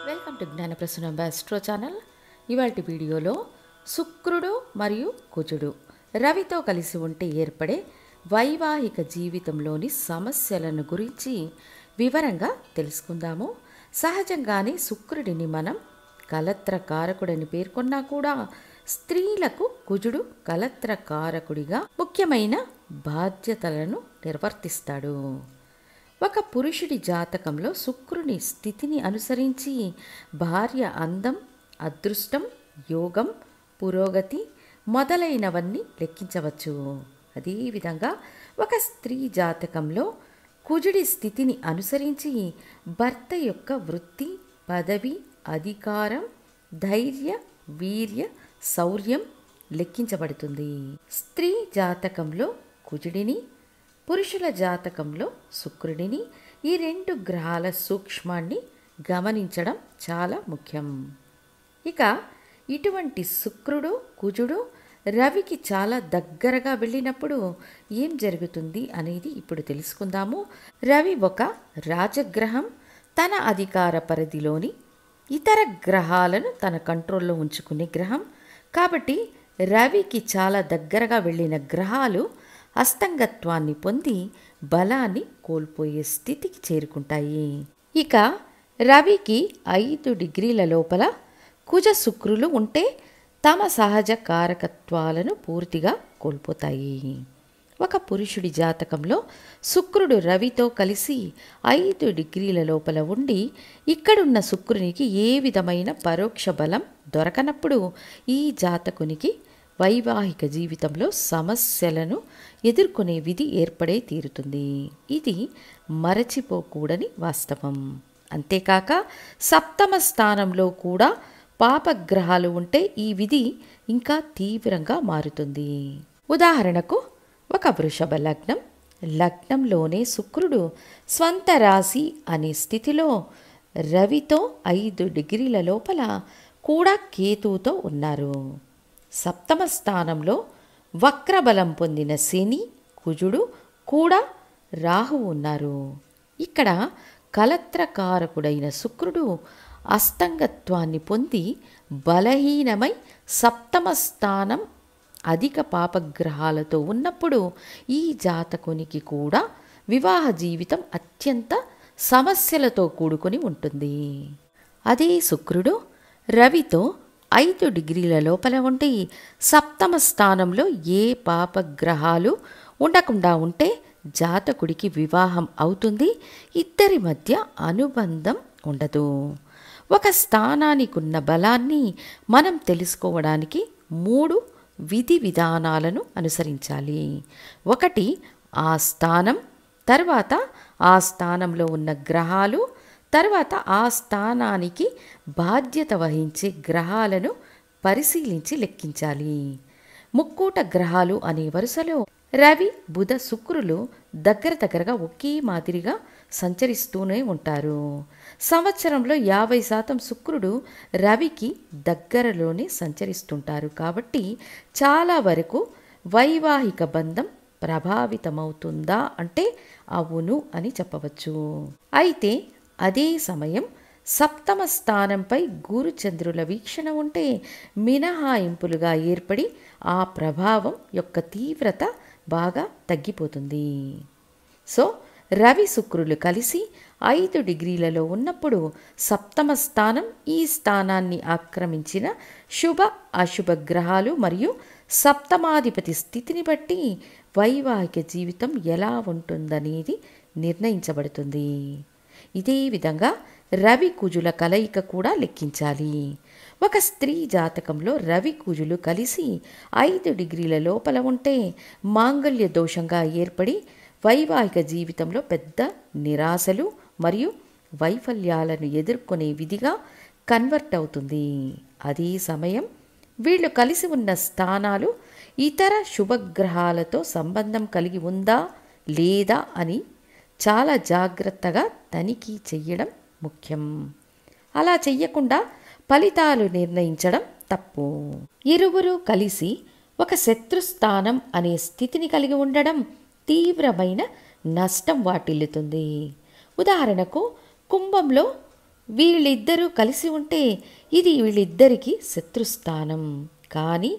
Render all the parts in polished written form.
Welcome to Gnanaprasuna astro channel. ఇవాల్టి వీడియోలో శుక్రుడు మరియు కుజుడు రవితో కలిసి ఉంటే ఏర్పడే వైవాహిక జీవితంలోని సమస్యలను గురించి వివరంగా తెలుసుకుందాము. సహజంగానే శుక్రుడిని మనం కలత్రకారకుడని పేర్కొన్నా కూడా స్త్రీలకు కుజుడు కలత్రకారకుడిగా ముఖ్యమైన బాధ్యతలను నిర్వర్తిస్తాడు. ఒక పురుషుడి జాతకంలో శుక్రుని స్థితిని అనుసరించి భార్య అందం, అదృష్టం, యోగం, పురోగతి మొదలైనవన్నీ లెక్కించవచ్చు. అదేవిధంగా ఒక స్త్రీ జాతకంలో కుజుడి స్థితిని అనుసరించి భర్త యొక్క వృత్తి, పదవి, అధికారం, ధైర్య, వీర్య, శౌర్యం లెక్కించబడుతుంది. స్త్రీ జాతకంలో కుజుడిని, పురుషుల జాతకంలో శుక్రుడిని, ఈ రెండు గ్రహాల సూక్ష్మాన్ని గమనించడం చాలా ముఖ్యం. ఇక ఇటువంటి శుక్రుడు, కుజుడు రవికి చాలా దగ్గరగా వెళ్ళినప్పుడు ఏం జరుగుతుంది అనేది ఇప్పుడు తెలుసుకుందాము. రవి ఒక రాజగ్రహం. తన అధికార పరిధిలోని ఇతర గ్రహాలను తన కంట్రోల్లో ఉంచుకునే గ్రహం. కాబట్టి రవికి చాలా దగ్గరగా వెళ్ళిన గ్రహాలు అస్తంగత్వాన్ని పొంది బలాన్ని కోల్పోయే స్థితికి చేరుకుంటాయి. ఇక రవికి 5 డిగ్రీల లోపల కుజ శుక్రులు ఉంటే తమ సహజ కారకత్వాలను పూర్తిగా కోల్పోతాయి. ఒక పురుషుడి జాతకంలో శుక్రుడు రవితో కలిసి 5 డిగ్రీల లోపల ఉండి ఇక్కడున్న శుక్రునికి ఏ విధమైన పరోక్ష బలం దొరకనప్పుడు ఈ జాతకునికి వైవాహిక జీవితంలో సమస్యలను ఎదుర్కొనే విధి ఏర్పడే తీరుతుంది. ఇది మరచిపోకూడని వాస్తవం. అంతేకాక సప్తమ స్థానంలో కూడా పాపగ్రహాలు ఉంటే ఈ విధి ఇంకా తీవ్రంగా మారుతుంది. ఉదాహరణకు ఒక వృషభ లగ్నం, లగ్నంలోనే శుక్రుడు స్వంత రాశి అనే స్థితిలో రవితో 5 డిగ్రీల లోపల కూడా కేతువుతో ఉన్నారు. సప్తమ స్థానంలో వక్రబలం పొందిన శని, కుజుడు కూడా రాహువు ఉన్నారు. ఇక్కడ కలత్రకారకుడైన శుక్రుడు అస్తంగత్వాన్ని పొంది బలహీనమై సప్తమ స్థానం అధిక పాపగ్రహాలతో ఉన్నప్పుడు ఈ జాతకునికి కూడా వివాహ జీవితం అత్యంత సమస్యలతో కూడుకొని ఉంటుంది. అదే శుక్రుడు రవితో 5 డిగ్రీల లోపల ఉండి సప్తమ స్థానంలో ఏ పాపగ్రహాలు ఉండకుండా ఉంటే జాతకుడికి వివాహం అవుతుంది. ఇద్దరి మధ్య అనుబంధం ఉండదు. ఒక స్థానానికి ఉన్న బలాన్ని మనం తెలుసుకోవడానికి 3 విధి విధానాలను అనుసరించాలి. ఒకటి ఆ స్థానం, తర్వాత ఆ స్థానంలో ఉన్న గ్రహాలు, తర్వాత ఆ స్థానానికి బాధ్యత వహించే గ్రహాలను పరిశీలించి లెక్కించాలి. ముక్కోట గ్రహాలు అనే వరుసలో రవి, బుధ, శుక్రులు దగ్గరగా ఒకే మాదిరిగా సంచరిస్తూనే ఉంటారు. సంవత్సరంలో 50% శుక్రుడు రవికి దగ్గరలోనే సంచరిస్తుంటారు. కాబట్టి చాలా వరకు వైవాహిక బంధం ప్రభావితమవుతుందా అంటే అవును అని చెప్పవచ్చు. అయితే అదే సమయం సప్తమ స్థానంపై గురు చంద్రుల వీక్షణ ఉంటే మినహాయింపులుగా ఏర్పడి ఆ ప్రభావం యొక్క తీవ్రత బాగా తగ్గిపోతుంది. సో రవి శుక్రులు కలిసి 5 డిగ్రీలలో ఉన్నప్పుడు సప్తమ స్థానం, ఈ స్థానాన్ని ఆక్రమించిన శుభ అశుభ గ్రహాలు మరియు సప్తమాధిపతి స్థితిని బట్టి వైవాహిక జీవితం ఎలా ఉంటుందనేది నిర్ణయించబడుతుంది. ఇదే విధంగా రవి కుజుల కలయిక కూడా లెక్కించాలి. ఒక స్త్రీ జాతకంలో రవి కుజులు కలిసి 5 డిగ్రీల లోపల ఉంటే మాంగళ్య దోషంగా ఏర్పడి వైవాహిక జీవితంలో పెద్ద నిరాశలు మరియు వైఫల్యాలను ఎదుర్కొనే విధిగా కన్వర్ట్ అవుతుంది. అదే సమయం వీళ్ళు కలిసి ఉన్న స్థానాలు ఇతర శుభగ్రహాలతో సంబంధం కలిగి ఉందా లేదా అని చాలా జాగ్రత్తగా తనిఖీ చెయ్యడం ముఖ్యం. అలా చెయ్యకుండా ఫలితాలు నిర్ణయించడం తప్పు. ఇరువురు కలిసి ఒక శత్రుస్థానం అనే స్థితిని కలిగి ఉండడం తీవ్రమైన నష్టం వాటిల్లుతుంది. ఉదాహరణకు కుంభంలో వీళ్ళిద్దరూ కలిసి ఉంటే ఇది వీళ్ళిద్దరికీ శత్రుస్థానం. కానీ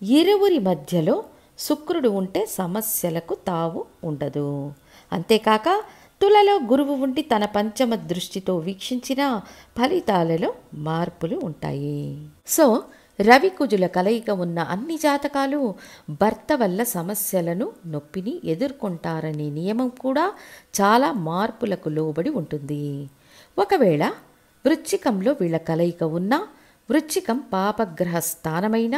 ఇరువురి మధ్యలో శుక్రుడు ఉంటే సమస్యలకు తావు ఉండదు. అంతేకాక తులలో గురువు ఉండి తన పంచమ దృష్టితో వీక్షించిన ఫలితాలలో మార్పులు ఉంటాయి. సో రవి కుజుల కలయిక ఉన్న అన్ని జాతకాలు భర్త వల్ల సమస్యలను నొప్పిని ఎదుర్కొంటారనే నియమం కూడా చాలా మార్పులకు లోబడి ఉంటుంది. ఒకవేళ వృశ్చికంలో వీళ్ళ కలయిక ఉన్నా, వృశ్చికం పాపగ్రహ స్థానమైన,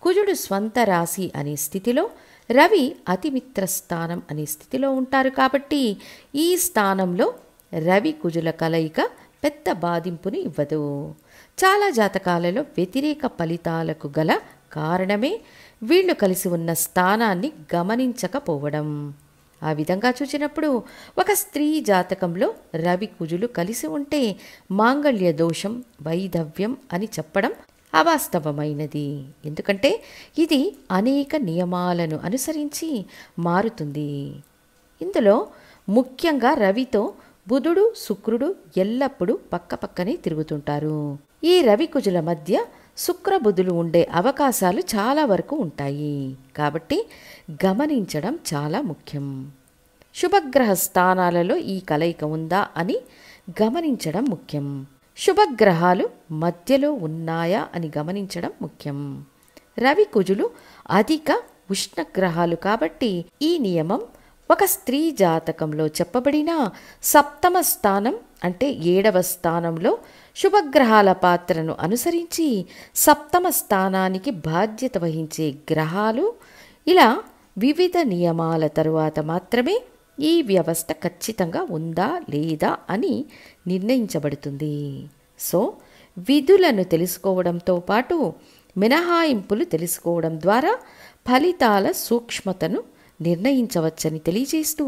కుజుడు స్వంత రాశి అనే స్థితిలో, రవి అతిమిత్ర స్థానం అనే స్థితిలో ఉంటారు. కాబట్టి ఈ స్థానంలో రవి కుజుల కలయిక పెద్ద బాధింపుని ఇవ్వదు. చాలా జాతకాలలో వ్యతిరేక ఫలితాలకు గల కారణమే వీళ్ళు కలిసి ఉన్న స్థానాన్ని గమనించకపోవడం. ఆ విధంగా చూసినప్పుడు ఒక స్త్రీ జాతకంలో రవి కుజులు కలిసి ఉంటే మాంగళ్య దోషం, వైధవ్యం అని చెప్పడం అవాస్తవమైనది. ఎందుకంటే ఇది అనేక నియమాలను అనుసరించి మారుతుంది. ఇందులో ముఖ్యంగా రవితో బుధుడు, శుక్రుడు ఎల్లప్పుడూ పక్కపక్కనే తిరుగుతుంటారు. ఈ రవి కుజుల మధ్య శుక్రబుధులు ఉండే అవకాశాలు చాలా వరకు ఉంటాయి. కాబట్టి గమనించడం చాలా ముఖ్యం. శుభగ్రహ స్థానాలలో ఈ కలయిక ఉందా అని గమనించడం ముఖ్యం. శుభగ్రహాలు మధ్యలో ఉన్నాయా అని గమనించడం ముఖ్యం. రవి కుజులు అధిక ఉష్ణగ్రహాలు కాబట్టి ఈ నియమం ఒక స్త్రీ జాతకంలో చెప్పబడిన సప్తమ స్థానం అంటే 7వ స్థానంలో శుభగ్రహాల పాత్రను అనుసరించి సప్తమ స్థానానికి బాధ్యత వహించే గ్రహాలు ఇలా వివిధ నియమాల తరువాత మాత్రమే ఈ వ్యవస్థ ఖచ్చితంగా ఉందా లేదా అని నిర్ణయించబడుతుంది. సో విధులను తెలుసుకోవడంతో పాటు మినహాయింపులు తెలుసుకోవడం ద్వారా ఫలితాల సూక్ష్మతను నిర్ణయించవచ్చని తెలియజేస్తూ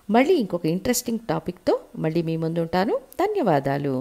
మళ్ళీ ఇంకొక ఇంట్రెస్టింగ్ టాపిక్తో మళ్ళీ మీ ముందుంటాను. ధన్యవాదాలు.